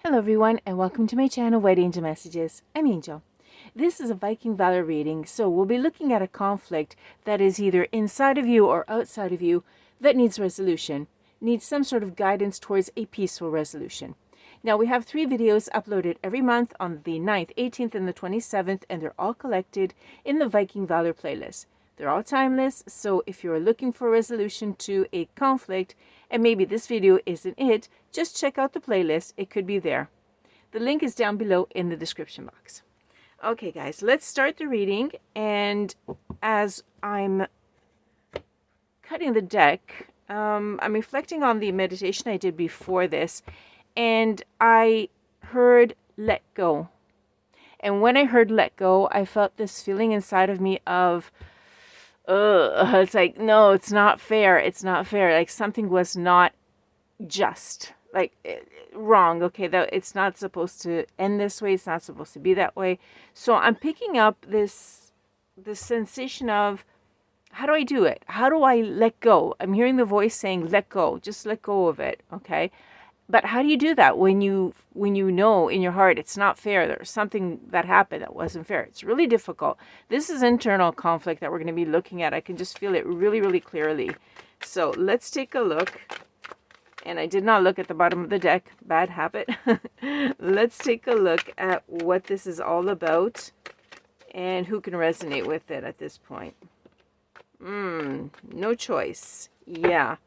Hello everyone and welcome to my channel White Angel Messages. I'm Angel. This is a Viking Valor reading, so we'll be looking at a conflict that is either inside of you or outside of you that needs resolution, needs some sort of guidance towards a peaceful resolution. Now we have 3 videos uploaded every month on the 9th, 18th, and the 27th, and they're all collected in the Viking Valor playlist. They're all timeless, so if you're looking for a resolution to a conflict, and maybe this video isn't it, just check out the playlist. It could be there. The link is down below in the description box. Okay, guys, let's start the reading. And as I'm cutting the deck, I'm reflecting on the meditation I did before this, and I heard let go. And when I heard let go, I felt this feeling inside of me of, it's like, no, it's not fair. It's not fair. Like something was not just, like, wrong. Okay, that it's not supposed to end this way. It's not supposed to be that way. So I'm picking up this sensation of, how do I do it? How do I let go? I'm hearing the voice saying, let go. Just let go of it. Okay. But how do you do that when you know in your heart it's not fair? There's something that happened that wasn't fair. It's really difficult. This is internal conflict that we're going to be looking at. I can just feel it really, really clearly. So let's take a look. And I did not look at the bottom of the deck. Bad habit. Let's take a look at what this is all about and who can resonate with it at this point. No choice. Yeah.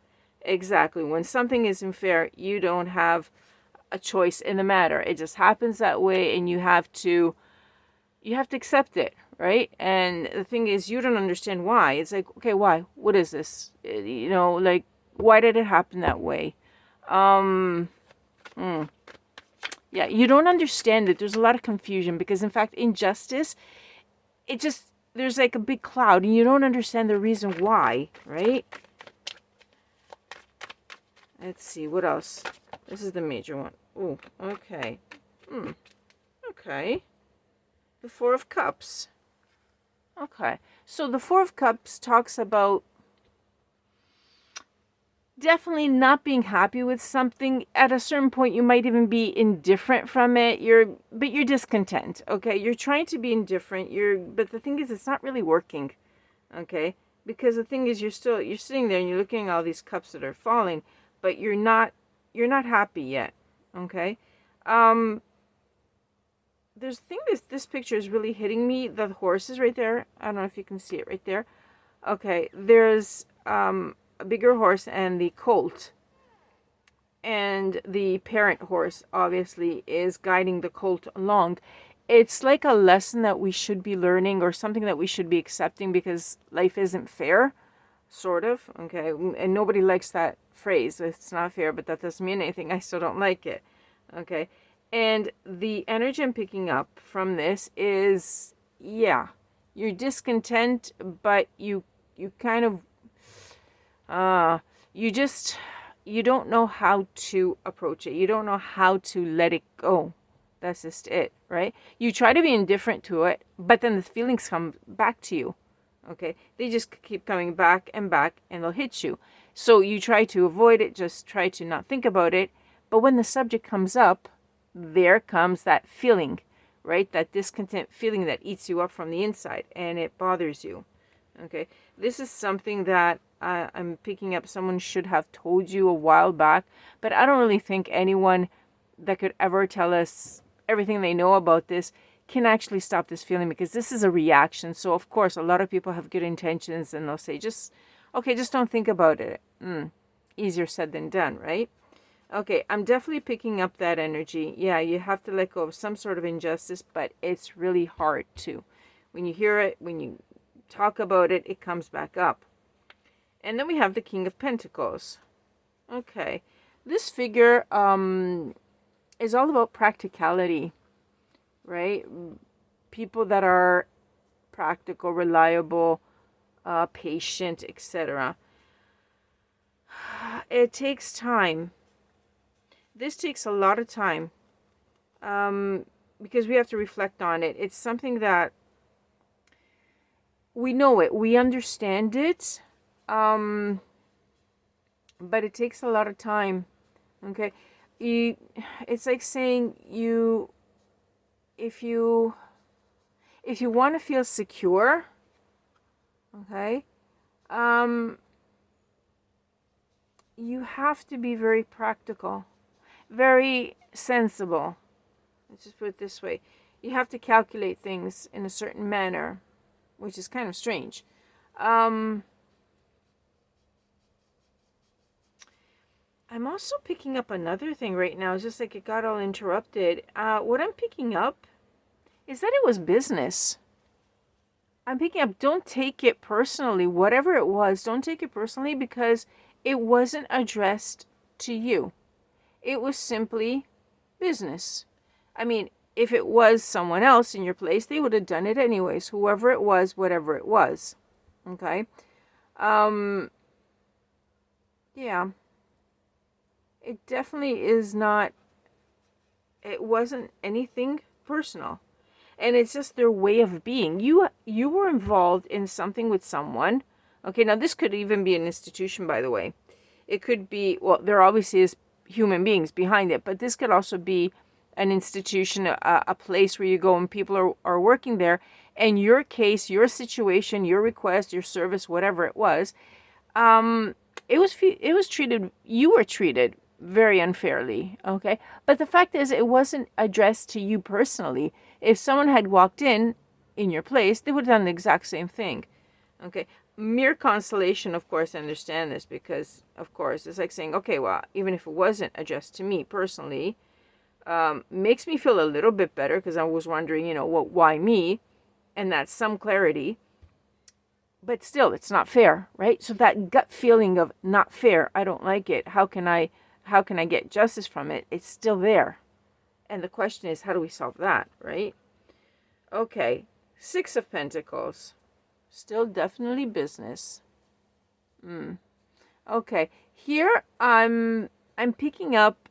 Exactly. When something isn't fair, you don't have a choice in the matter. It just happens that way, and you have to accept it, right? And the thing is, you don't understand why. It's like, okay, why? What is this? You know, like, why did it happen that way? Yeah, you don't understand it. There's a lot of confusion because, in fact, injustice, there's like a big cloud, and you don't understand the reason why, right? Let's see, what else? This is the major one. Oh, okay. Okay. The Four of Cups. Okay. So the Four of Cups talks about definitely not being happy with something. At a certain point, you might even be indifferent from it. But you're discontent, okay? You're trying to be indifferent. But the thing is, it's not really working, okay? Because the thing is, you're sitting there and you're looking at all these cups that are falling, but you're not happy yet, okay? There's a thing, this picture is really hitting me. The horse is right there. I don't know if you can see it right there. Okay, there's a bigger horse and the colt. And the parent horse, obviously, is guiding the colt along. It's like a lesson that we should be learning, or something that we should be accepting, because life isn't fair. Sort of, okay, and nobody likes that phrase. It's not fair, but that doesn't mean anything. I still don't like it, okay? And the energy I'm picking up from this is, yeah, you're discontent, but you kind of, you don't know how to approach it. You don't know how to let it go. That's just it, right? You try to be indifferent to it, but then the feelings come back to you. Okay, they just keep coming back, and they'll hit you. So you try to avoid it, just try to not think about it. But when the subject comes up, there comes that feeling, right? That discontent feeling that eats you up from the inside, and it bothers you. Okay, this is something that I'm picking up. Someone should have told you a while back, but I don't really think anyone that could ever tell us everything they know about this can actually stop this feeling, because this is a reaction. So of course a lot of people have good intentions, and they'll say, just don't think about it. Easier said than done, right? Okay, I'm definitely picking up that energy. Yeah, you have to let go of some sort of injustice, but it's really hard to. When you hear it, when you talk about it, it comes back up. And then we have the King of Pentacles. Okay, this figure is all about practicality, right? People that are practical, reliable, patient, etc. It takes time. This takes a lot of time, because we have to reflect on it. It's something that we know it, we understand it, but it takes a lot of time. Okay, it's like saying if you want to feel secure, okay, you have to be very practical, very sensible. Let's just put it this way. You have to calculate things in a certain manner, which is kind of strange. I'm also picking up another thing right now. It's just like it got all interrupted. What I'm picking up is that it was business. I'm picking up, don't take it personally. Whatever it was, don't take it personally, because it wasn't addressed to you. It was simply business. I mean, if it was someone else in your place, they would have done it anyways. Whoever it was, whatever it was. Okay? Yeah. It definitely is not, it wasn't anything personal. And it's just their way of being. You were involved in something with someone. Okay, now this could even be an institution, by the way. It could be, well, there obviously is human beings behind it, but this could also be an institution, a place where you go and people are working there. And your case, your situation, your request, your service, whatever it was treated, you were treated very unfairly, okay? But the fact is, it wasn't addressed to you personally. If someone had walked in your place, they would have done the exact same thing, okay? Mere consolation, of course, I understand this, because, of course, it's like saying, okay, well, even if it wasn't addressed to me personally, makes me feel a little bit better, because I was wondering, why me? And that's some clarity. But still, it's not fair, right? So that gut feeling of not fair, I don't like it. How can I get justice from it? It's still there. And the question is, how do we solve that, right? Okay, 6 of Pentacles. Still definitely business. Okay, here I'm picking up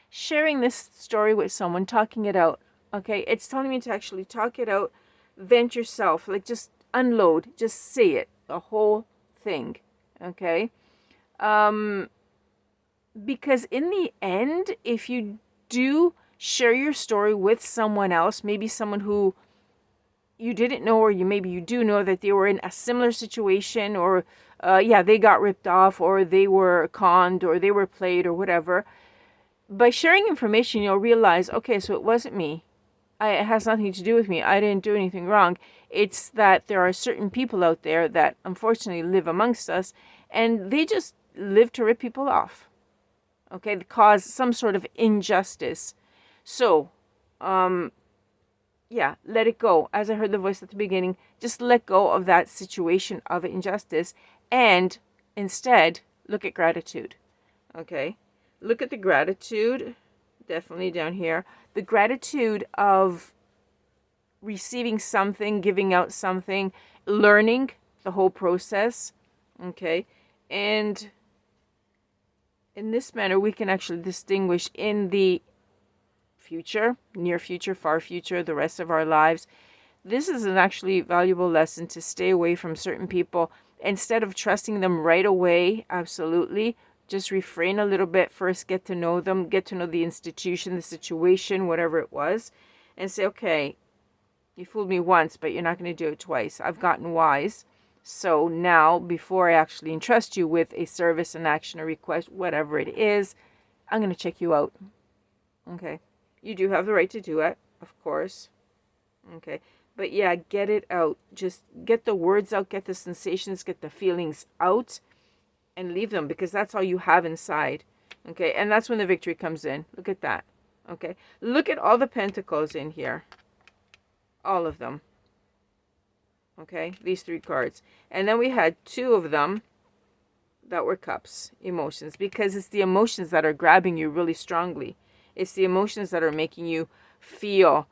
sharing this story with someone, talking it out. Okay, it's telling me to actually talk it out, vent yourself, like just unload, just say it, the whole thing. Okay, because in the end, if you do share your story with someone else, maybe someone who you didn't know, or maybe you do know that they were in a similar situation, or they got ripped off, or they were conned, or they were played, or whatever. By sharing information, you'll realize, okay, so it wasn't me. It has nothing to do with me. I didn't do anything wrong. It's that there are certain people out there that unfortunately live amongst us, and they just live to rip people off. Okay, cause some sort of injustice. So, let it go. As I heard the voice at the beginning, just let go of that situation of injustice, and instead look at gratitude. Okay, look at the gratitude, definitely down here. The gratitude of receiving something, giving out something, learning the whole process. Okay, and in this manner, we can actually distinguish in the future, near future, far future, the rest of our lives. This is an actually valuable lesson to stay away from certain people. Instead of trusting them right away, absolutely, just refrain a little bit. First, get to know them, get to know the institution, the situation, whatever it was, and say, okay, you fooled me once, but you're not going to do it twice. I've gotten wise. So now, before I actually entrust you with a service, an action, a request, whatever it is, I'm going to check you out. Okay. You do have the right to do it, of course. Okay. But yeah, get it out. Just get the words out, get the sensations, get the feelings out, and leave them, because that's all you have inside. Okay. And that's when the victory comes in. Look at that. Okay. Look at all the pentacles in here. All of them. Okay. These 3 cards. And then we had 2 of them that were cups, emotions, because it's the emotions that are grabbing you really strongly. It's the emotions that are making you feel,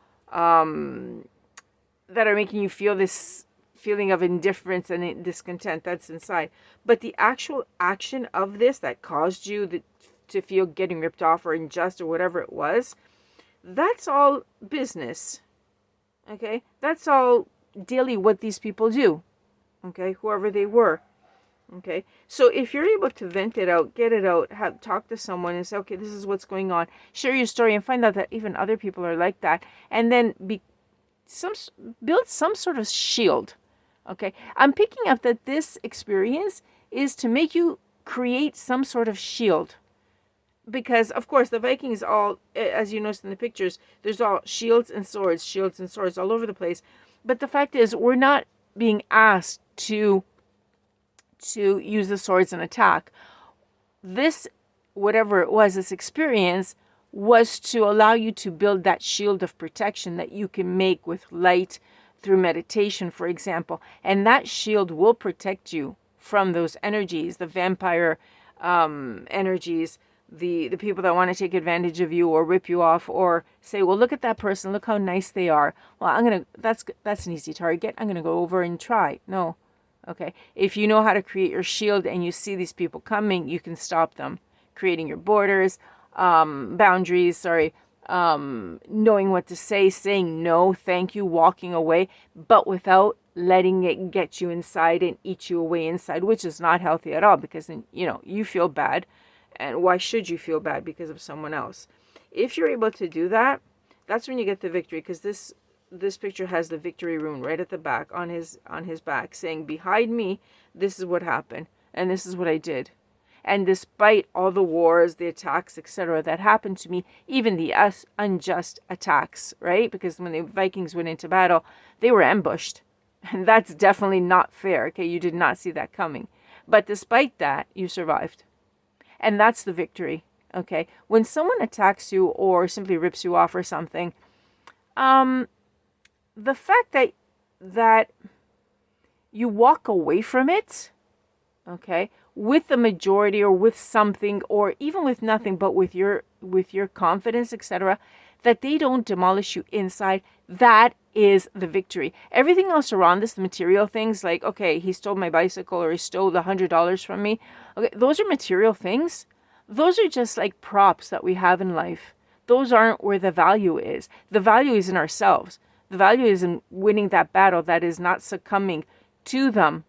this feeling of indifference and discontent that's inside. But the actual action of this that caused you to feel getting ripped off or unjust or whatever it was, that's all business. Okay? That's all daily what these people do. Okay? Whoever they were. Okay, so if you're able to vent it out, get it out, talk to someone and say, okay, this is what's going on, share your story and find out that even other people are like that, and then build some sort of shield. Okay, I'm picking up that this experience is to make you create some sort of shield. Because, of course, the Vikings all, as you noticed in the pictures, there's all shields and swords all over the place. But the fact is, we're not being asked to use the swords and attack. This, whatever it was, this experience was to allow you to build that shield of protection that you can make with light through meditation, for example. And that shield will protect you from those energies, the vampire energies, the people that want to take advantage of you or rip you off, or say, well, look at that person, look how nice they are. Well, that's an easy target. I'm gonna go over and try. No. Okay. If you know how to create your shield and you see these people coming, you can stop them. Creating your borders, boundaries, knowing what to say, saying no, thank you, walking away, but without letting it get you inside and eat you away inside, which is not healthy at all, because then, you feel bad. And why should you feel bad because of someone else? If you're able to do that, that's when you get the victory, because this picture has the victory rune right at the back on his back, saying, behind me, this is what happened, and this is what I did. And despite all the wars, the attacks, etc., that happened to me, even the unjust attacks, right? Because when the Vikings went into battle, they were ambushed. And that's definitely not fair, okay? You did not see that coming. But despite that, you survived. And that's the victory, okay? When someone attacks you or simply rips you off or something, the fact that you walk away from it, okay, with the majority or with something, or even with nothing, but with your confidence, etc., that they don't demolish you inside, that is the victory. Everything else around this, the material things, like, okay, he stole my bicycle or he stole the $100 from me. Okay, those are material things. Those are just like props that we have in life. Those aren't where the value is. The value is in ourselves. The value is in winning that battle, that is not succumbing to them.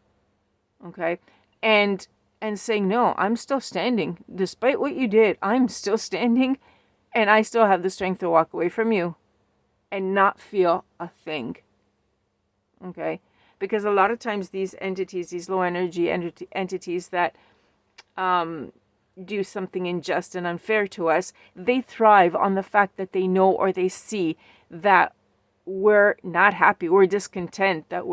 Okay? And saying, no, I'm still standing. Despite what you did, I'm still standing, and I still have the strength to walk away from you and not feel a thing. Okay? Because a lot of times these entities, these low energy entities that do something unjust and unfair to us, they thrive on the fact that they know or they see that we're not happy, we're discontent, that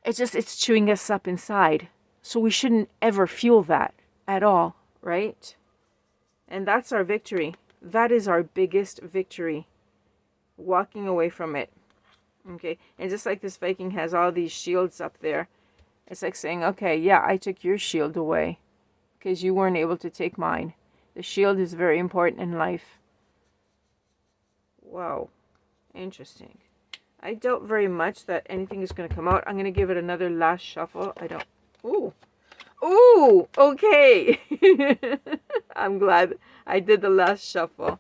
it's chewing us up inside. So we shouldn't ever feel that at all, right? And that's our victory. That is our biggest victory. Walking away from it. Okay? And just like this Viking has all these shields up there, it's like saying, okay, yeah, I took your shield away because you weren't able to take mine. The shield is very important in life. Wow. Interesting. I doubt very much that anything is going to come out. I'm going to give it another last shuffle. Ooh, okay. I'm glad I did the last shuffle.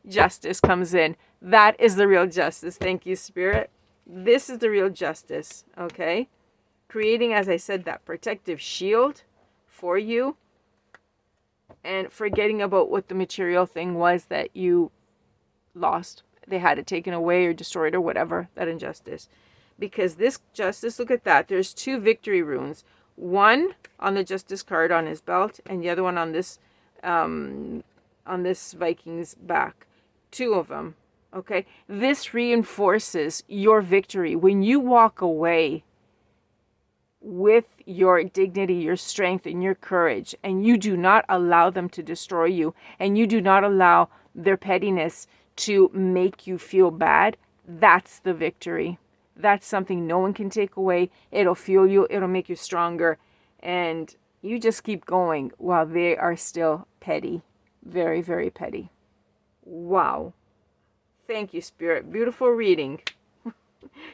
Justice comes in. That is the real justice. Thank you, Spirit. This is the real justice, okay? Creating, as I said, that protective shield for you, and forgetting about what the material thing was that you lost. They had it taken away or destroyed or whatever, that injustice. Because this justice, look at that. There's two victory runes. One on the justice card on his belt, and the other one on this Viking's back. Two of them. Okay? This reinforces your victory. When you walk away with your dignity, your strength, and your courage, and you do not allow them to destroy you, and you do not allow their pettiness to make you feel bad, that's the victory. That's something no one can take away. It'll fuel you. It'll make you stronger. And you just keep going while they are still petty. Very, very petty. Wow. Thank you, Spirit. Beautiful reading.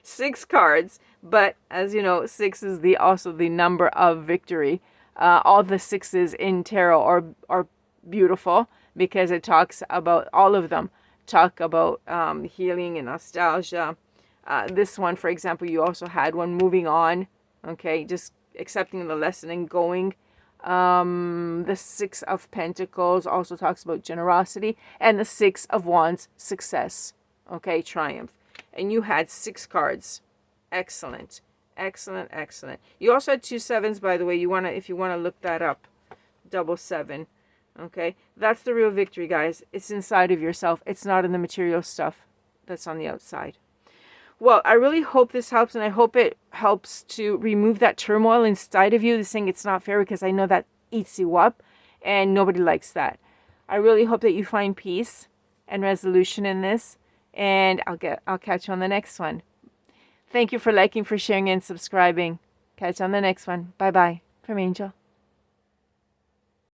6 cards. But as you know, 6 is also the number of victory. All the 6s in tarot are beautiful because it talks about all of them. Talk about healing and nostalgia. This one, for example, you also had one moving on. Okay, just accepting the lesson and going. The Six of Pentacles also talks about generosity, and the Six of Wands, success. Okay, triumph. And you had 6 cards. Excellent. Excellent, excellent. You also had 2 sevens, by the way. If you want to look that up. Double 7. Okay, that's the real victory, guys. It's inside of yourself. It's not in the material stuff that's on the outside. Well, I really hope this helps, and I hope it helps to remove that turmoil inside of you, the saying it's not fair, because I know that eats you up, and nobody likes that. I really hope that you find peace and resolution in this, and I'll catch you on the next one. Thank you for liking, for sharing, and subscribing. Catch you on the next one. Bye-bye from Angel.